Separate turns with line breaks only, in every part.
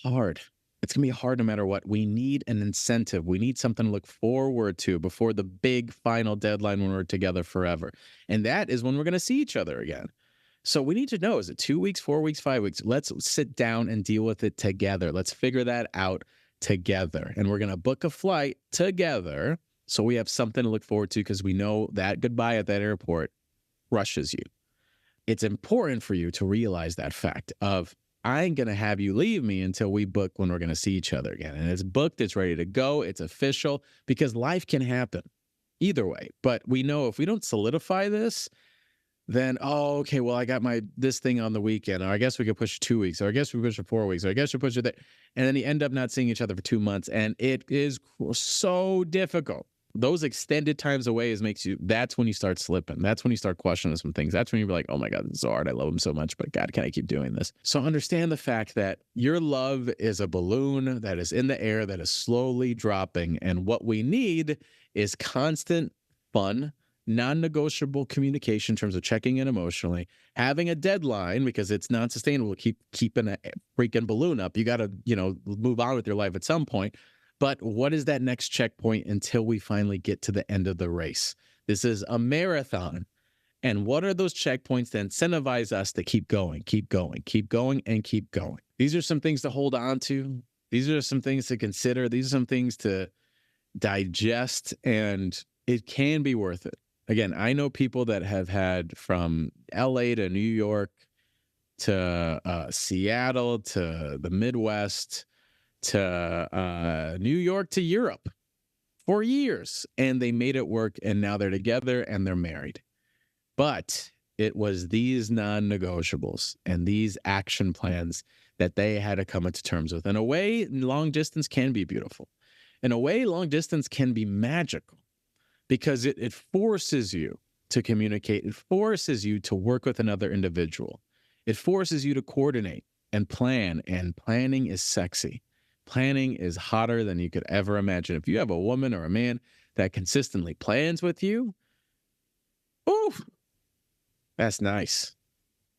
hard. It's going to be hard no matter what. We need an incentive. We need something to look forward to before the big final deadline when we're together forever. And that is when we're going to see each other again. So we need to know, is it 2 weeks, 4 weeks, 5 weeks? Let's sit down and deal with it together. Let's figure that out together. And we're going to book a flight together so we have something to look forward to, because we know that goodbye at that airport rushes you. It's important for you to realize that fact of, I ain't going to have you leave me until we book when we're going to see each other again. And it's booked, it's ready to go, it's official, because life can happen either way. But we know if we don't solidify this, then, okay, well, I got this thing on the weekend, or I guess we could push 2 weeks, or I guess we push it 4 weeks, or I guess we push it there. And then you end up not seeing each other for 2 months. And it is so difficult. Those extended times away that's when you start slipping. That's when you start questioning some things. That's when you're like, oh my God, this is so hard. I love him so much, but God, can I keep doing this? So understand the fact that your love is a balloon that is in the air, that is slowly dropping. And what we need is constant, fun, non-negotiable communication in terms of checking in emotionally, having a deadline, because it's non-sustainable to keep keeping a freaking balloon up. You got to, move on with your life at some point. But what is that next checkpoint until we finally get to the end of the race? This is a marathon. And what are those checkpoints that incentivize us to keep going, keep going, keep going, and keep going? These are some things to hold on to. These are some things to consider. These are some things to digest, and it can be worth it. Again, I know people that have had from LA to New York to Seattle to the Midwest to New York to Europe for years, and they made it work, and now they're together and they're married. But it was these non-negotiables and these action plans that they had to come into terms with. In a way, long distance can be beautiful. In a way, long distance can be magical, because it forces you to communicate. It forces you to work with another individual. It forces you to coordinate and plan, and planning is sexy. Planning is hotter than you could ever imagine. If you have a woman or a man that consistently plans with you, ooh, that's nice.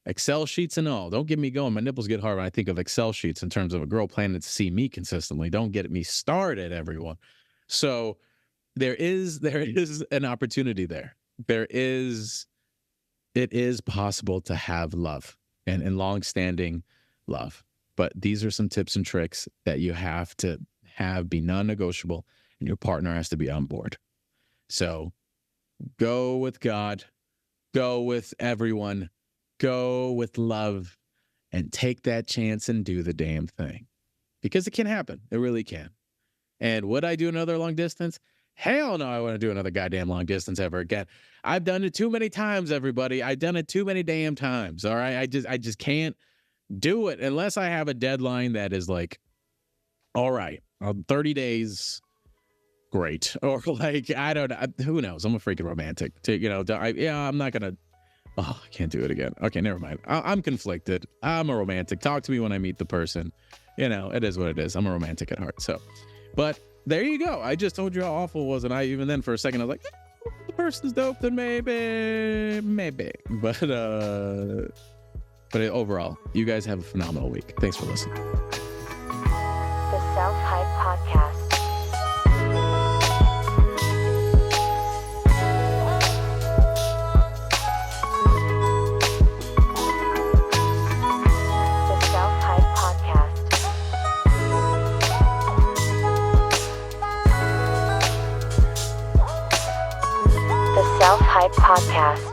Excel sheets and all. Don't get me going. My nipples get hard when I think of Excel sheets in terms of a girl planning to see me consistently. Don't get me started, everyone. So there is an opportunity there. It is possible to have love and long-standing love. But these are some tips and tricks that you have to be non-negotiable, and your partner has to be on board. So go with God, go with everyone, go with love, and take that chance and do the damn thing. Because it can happen. It really can. And would I do another long distance? Hell no, I want to do another goddamn long distance ever again. I've done it too many times, everybody. I've done it too many damn times, all right? I just can't do it unless I have a deadline that is like, all right, 30 days, great. Or like, I don't know, who knows? I'm a freaking romantic. I'm not going to, I can't do it again. Okay, never mind. I'm conflicted. I'm a romantic. Talk to me when I meet the person. It is what it is. I'm a romantic at heart. So, but there you go. I just told you how awful it was. And even then for a second, I was like, the person's dope, then maybe. But overall, you guys have a phenomenal week. Thanks for listening.
The Self-Hype Podcast. The Self-Hype Podcast. The Self-Hype Podcast.